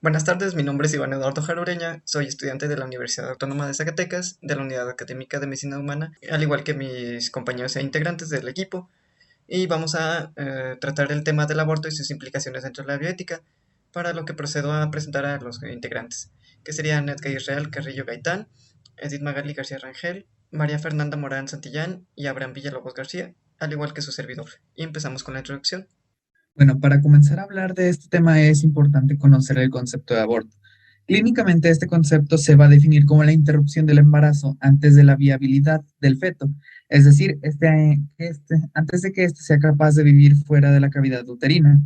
Buenas tardes, mi nombre es Iván Eduardo Jarureña, soy estudiante de la Universidad Autónoma de Zacatecas, de la Unidad Académica de Medicina Humana, al igual que mis compañeros e integrantes del equipo, y vamos a tratar el tema del aborto y sus implicaciones dentro de la bioética, para lo que procedo a presentar a los integrantes, que serían Edgar Israel Carrillo Gaitán, Edith Magali García Rangel, María Fernanda Morán Santillán y Abraham Villalobos García, al igual que su servidor. Y empezamos con la introducción. Bueno, para comenzar a hablar de este tema es importante conocer el concepto de aborto. Clínicamente, este concepto se va a definir como la interrupción del embarazo antes de la viabilidad del feto, es decir, antes de que éste sea capaz de vivir fuera de la cavidad uterina.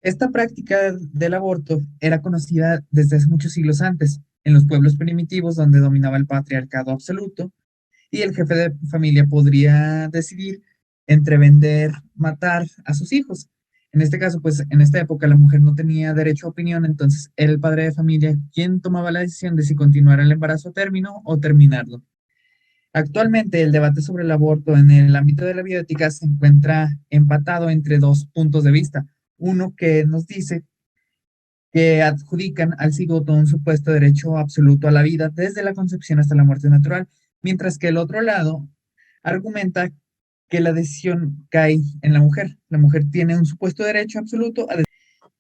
Esta práctica del aborto era conocida desde hace muchos siglos antes, en los pueblos primitivos donde dominaba el patriarcado absoluto y el jefe de familia podría decidir entre vender, matar a sus hijos. En este caso, pues en esta época la mujer no tenía derecho a opinión, entonces era el padre de familia quien tomaba la decisión de si continuar el embarazo a término o terminarlo. Actualmente el debate sobre el aborto en el ámbito de la bioética se encuentra empatado entre dos puntos de vista. Uno que nos dice que adjudican al cigoto un supuesto derecho absoluto a la vida desde la concepción hasta la muerte natural, mientras que el otro lado argumenta que la decisión cae en la mujer. La mujer tiene un supuesto derecho absoluto a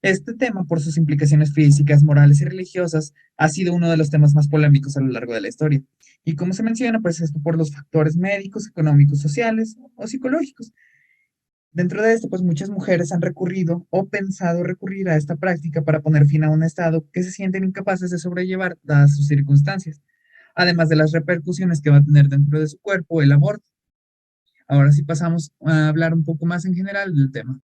este tema, por sus implicaciones físicas, morales y religiosas, ha sido uno de los temas más polémicos a lo largo de la historia. Y como se menciona, pues esto por los factores médicos, económicos, sociales o psicológicos. Dentro de esto, pues muchas mujeres han recurrido o pensado recurrir a esta práctica para poner fin a un estado que se sienten incapaces de sobrellevar dadas sus circunstancias, además de las repercusiones que va a tener dentro de su cuerpo el aborto. Ahora sí pasamos a hablar un poco más en general del tema.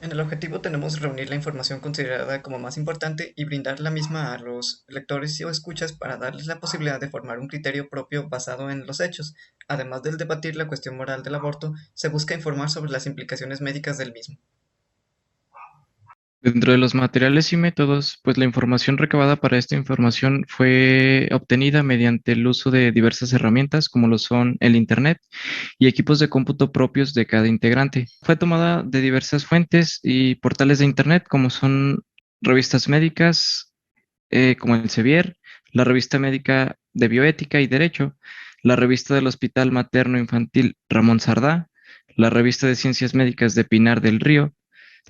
En el objetivo tenemos reunir la información considerada como más importante y brindar la misma a los lectores o escuchas para darles la posibilidad de formar un criterio propio basado en los hechos. Además del debatir la cuestión moral del aborto, se busca informar sobre las implicaciones médicas del mismo. Dentro de los materiales y métodos, pues la información recabada para esta información fue obtenida mediante el uso de diversas herramientas como lo son el Internet y equipos de cómputo propios de cada integrante. Fue tomada de diversas fuentes y portales de Internet como son revistas médicas como el Sevier, la revista médica de bioética y derecho, la revista del Hospital Materno Infantil Ramón Sardá, la revista de ciencias médicas de Pinar del Río,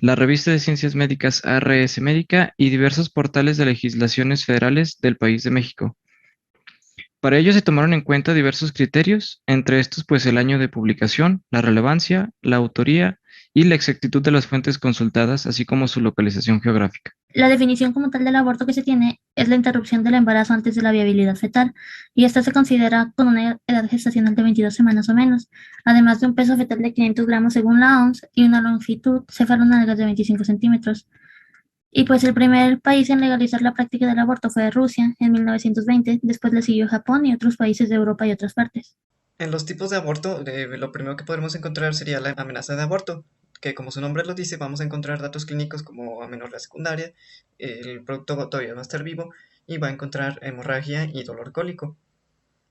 la revista de ciencias médicas ARS Médica y diversos portales de legislaciones federales del país de México. Para ello se tomaron en cuenta diversos criterios, entre estos pues el año de publicación, la relevancia, la autoría y la exactitud de las fuentes consultadas, así como su localización geográfica. La definición como tal del aborto que se tiene es la interrupción del embarazo antes de la viabilidad fetal, y esta se considera con una edad gestacional de 22 semanas o menos, además de un peso fetal de 500 gramos según la OMS y una longitud cefalonalgas de 25 centímetros. Y pues el primer país en legalizar la práctica del aborto fue Rusia en 1920, después le siguió Japón y otros países de Europa y otras partes. En los tipos de aborto, lo primero que podremos encontrar sería la amenaza de aborto, que como su nombre lo dice, vamos a encontrar datos clínicos como amenorrea secundaria, el producto todavía va a estar vivo y va a encontrar hemorragia y dolor cólico.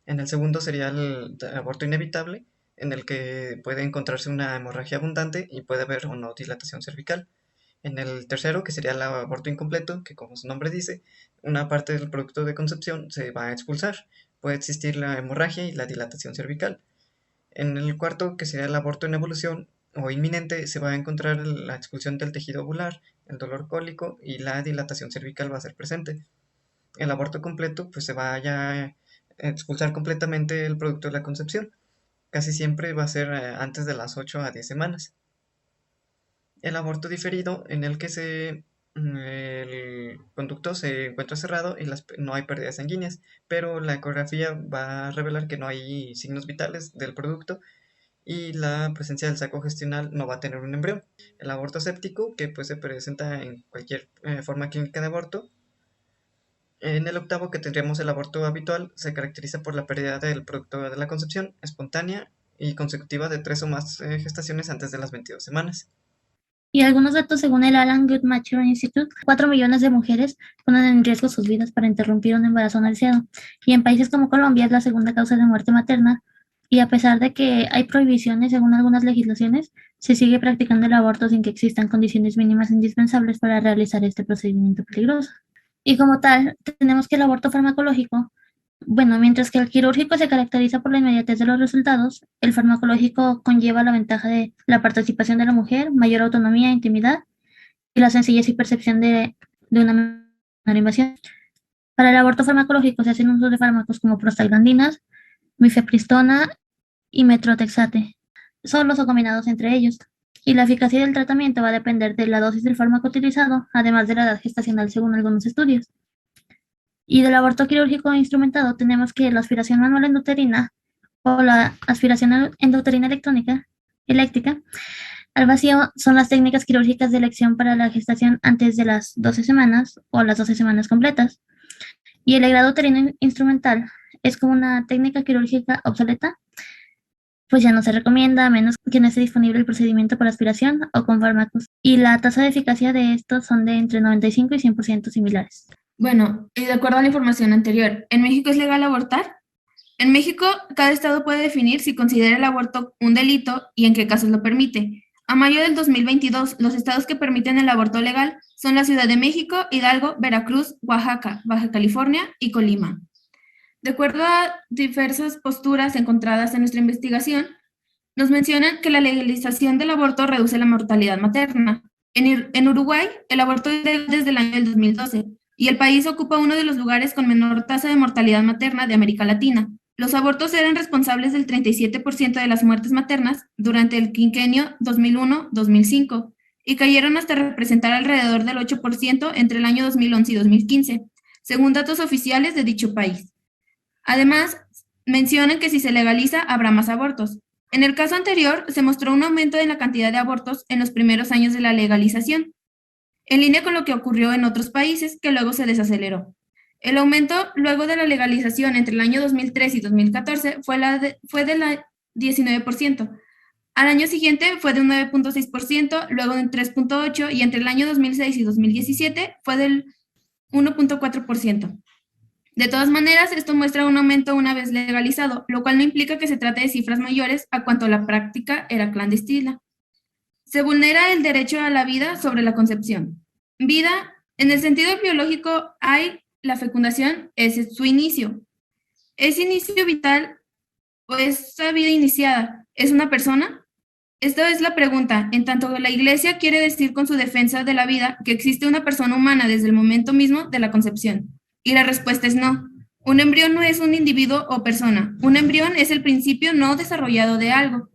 En el segundo sería el aborto inevitable, en el que puede encontrarse una hemorragia abundante y puede haber o no dilatación cervical. En el tercero, que sería el aborto incompleto, que como su nombre dice, una parte del producto de concepción se va a expulsar. Puede existir la hemorragia y la dilatación cervical. En el cuarto, que sería el aborto en evolución o inminente, se va a encontrar la expulsión del tejido ovular, el dolor cólico y la dilatación cervical va a ser presente. El aborto completo, pues se va a expulsar completamente el producto de la concepción. Casi siempre va a ser antes de las 8 a 10 semanas. El aborto diferido, en el que el conducto se encuentra cerrado y no hay pérdidas sanguíneas, pero la ecografía va a revelar que no hay signos vitales del producto y la presencia del saco gestional no va a tener un embrión. El aborto séptico, que pues se presenta en cualquier forma clínica de aborto. En el octavo, que tendríamos el aborto habitual, se caracteriza por la pérdida del producto de la concepción espontánea y consecutiva de 3 o más gestaciones antes de las 22 semanas. Y algunos datos según el Alan Guttmacher Institute, 4 millones de mujeres ponen en riesgo sus vidas para interrumpir un embarazo no deseado. Y en países como Colombia es la segunda causa de muerte materna Y a pesar de que hay prohibiciones según algunas legislaciones, se sigue practicando el aborto sin que existan condiciones mínimas indispensables para realizar este procedimiento peligroso. Y como tal, tenemos que el aborto farmacológico, bueno, mientras que el quirúrgico se caracteriza por la inmediatez de los resultados, el farmacológico conlleva la ventaja de la participación de la mujer, mayor autonomía, intimidad y la sencillez y percepción de una menor invasión. Para el aborto farmacológico se hacen uso de fármacos como prostaglandinas, mifepristona y metrotexate, solos o combinados entre ellos. Y la eficacia del tratamiento va a depender de la dosis del fármaco utilizado, además de la edad gestacional según algunos estudios. Y del aborto quirúrgico instrumentado tenemos que la aspiración manual endouterina o la aspiración endouterina eléctrica al vacío son las técnicas quirúrgicas de elección para la gestación antes de las 12 semanas o las 12 semanas completas. Y el legrado uterino instrumental es como una técnica quirúrgica obsoleta, pues ya no se recomienda a menos que no esté disponible el procedimiento por aspiración o con fármacos. Y la tasa de eficacia de estos son de entre 95 y 100% similares. Bueno, y de acuerdo a la información anterior, ¿en México es legal abortar? En México, cada estado puede definir si considera el aborto un delito y en qué casos lo permite. A mayo del 2022, los estados que permiten el aborto legal son la Ciudad de México, Hidalgo, Veracruz, Oaxaca, Baja California y Colima. De acuerdo a diversas posturas encontradas en nuestra investigación, nos mencionan que la legalización del aborto reduce la mortalidad materna. En Uruguay, el aborto es legal desde el año del 2012 y el país ocupa uno de los lugares con menor tasa de mortalidad materna de América Latina. Los abortos eran responsables del 37% de las muertes maternas durante el quinquenio 2001-2005 y cayeron hasta representar alrededor del 8% entre el año 2011 y 2015, según datos oficiales de dicho país. Además, mencionan que si se legaliza habrá más abortos. En el caso anterior, se mostró un aumento en la cantidad de abortos en los primeros años de la legalización, en línea con lo que ocurrió en otros países que luego se desaceleró. El aumento luego de la legalización entre el año 2003 y 2014 fue de la 19%. Al año siguiente fue de un 9.6%, luego de un 3.8% y entre el año 2006 y 2017 fue del 1.4%. De todas maneras, esto muestra un aumento una vez legalizado, lo cual no implica que se trate de cifras mayores a cuanto la práctica era clandestina. Se vulnera el derecho a la vida sobre la concepción. Vida, en el sentido biológico, hay la fecundación, es su inicio. ¿Es inicio vital o esa vida iniciada es una persona? Esta es la pregunta, en tanto que la Iglesia quiere decir con su defensa de la vida que existe una persona humana desde el momento mismo de la concepción. Y la respuesta es no. Un embrión no es un individuo o persona. Un embrión es el principio no desarrollado de algo.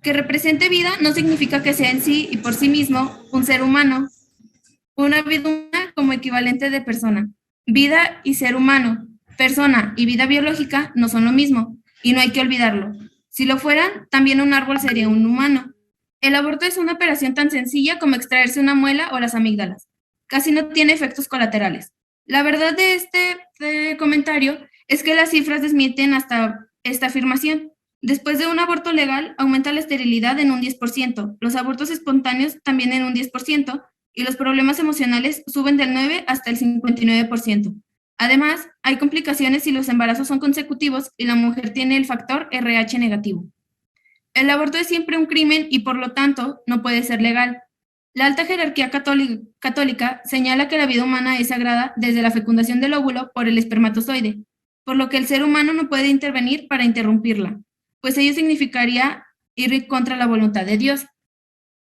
Que represente vida no significa que sea en sí y por sí mismo un ser humano. Una vida humana como equivalente de persona. Vida y ser humano, persona y vida biológica no son lo mismo, y no hay que olvidarlo. Si lo fueran, también un árbol sería un humano. El aborto es una operación tan sencilla como extraerse una muela o las amígdalas. Casi no tiene efectos colaterales. La verdad de este comentario es que las cifras desmienten hasta esta afirmación. Después de un aborto legal, aumenta la esterilidad en un 10%, los abortos espontáneos también en un 10%, y los problemas emocionales suben del 9 hasta el 59%. Además, hay complicaciones si los embarazos son consecutivos y la mujer tiene el factor RH negativo. El aborto es siempre un crimen y por lo tanto no puede ser legal. La alta jerarquía católica señala que la vida humana es sagrada desde la fecundación del óvulo por el espermatozoide, por lo que el ser humano no puede intervenir para interrumpirla, pues ello significaría ir contra la voluntad de Dios.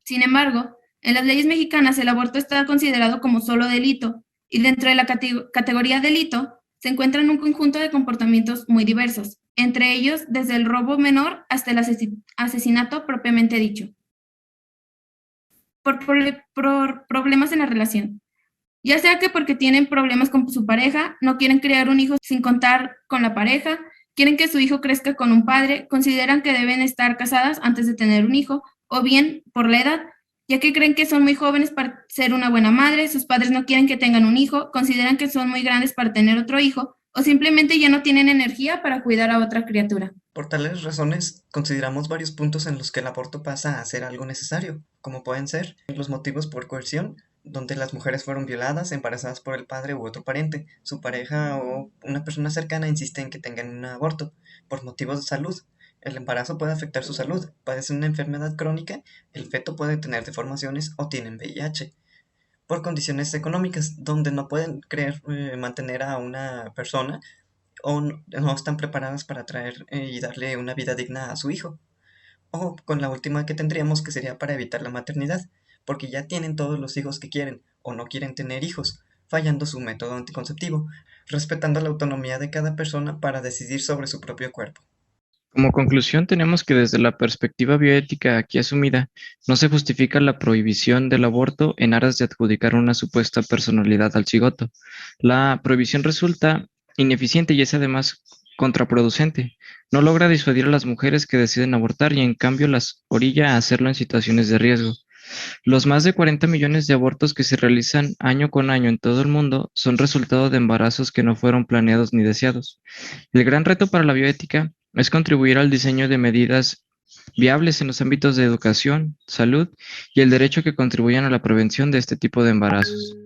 Sin embargo, en las leyes mexicanas el aborto está considerado como solo delito, y dentro de la categoría delito se encuentran un conjunto de comportamientos muy diversos, entre ellos desde el robo menor hasta el asesinato propiamente dicho. Por problemas en la relación. Ya sea que porque tienen problemas con su pareja, no quieren crear un hijo sin contar con la pareja, quieren que su hijo crezca con un padre, consideran que deben estar casadas antes de tener un hijo, o bien por la edad, ya que creen que son muy jóvenes para ser una buena madre, sus padres no quieren que tengan un hijo, consideran que son muy grandes para tener otro hijo, o simplemente ya no tienen energía para cuidar a otra criatura. Por tales razones, consideramos varios puntos en los que el aborto pasa a ser algo necesario, como pueden ser los motivos por coerción, donde las mujeres fueron violadas, embarazadas por el padre u otro pariente, su pareja o una persona cercana insiste en que tengan un aborto, por motivos de salud, El embarazo puede afectar su salud, padece una enfermedad crónica, el feto puede tener deformaciones o tienen VIH. Por condiciones económicas, donde no pueden mantener a una persona o no están preparadas para traer y darle una vida digna a su hijo. O con la última que tendríamos, que sería para evitar la maternidad, porque ya tienen todos los hijos que quieren o no quieren tener hijos, fallando su método anticonceptivo, respetando la autonomía de cada persona para decidir sobre su propio cuerpo. Como conclusión, tenemos que desde la perspectiva bioética aquí asumida, no se justifica la prohibición del aborto en aras de adjudicar una supuesta personalidad al cigoto. La prohibición resulta ineficiente y es además contraproducente. No logra disuadir a las mujeres que deciden abortar y en cambio las orilla a hacerlo en situaciones de riesgo. Los más de 40 millones de abortos que se realizan año con año en todo el mundo son resultado de embarazos que no fueron planeados ni deseados. El gran reto para la bioética es contribuir al diseño de medidas viables en los ámbitos de educación, salud y el derecho que contribuyan a la prevención de este tipo de embarazos.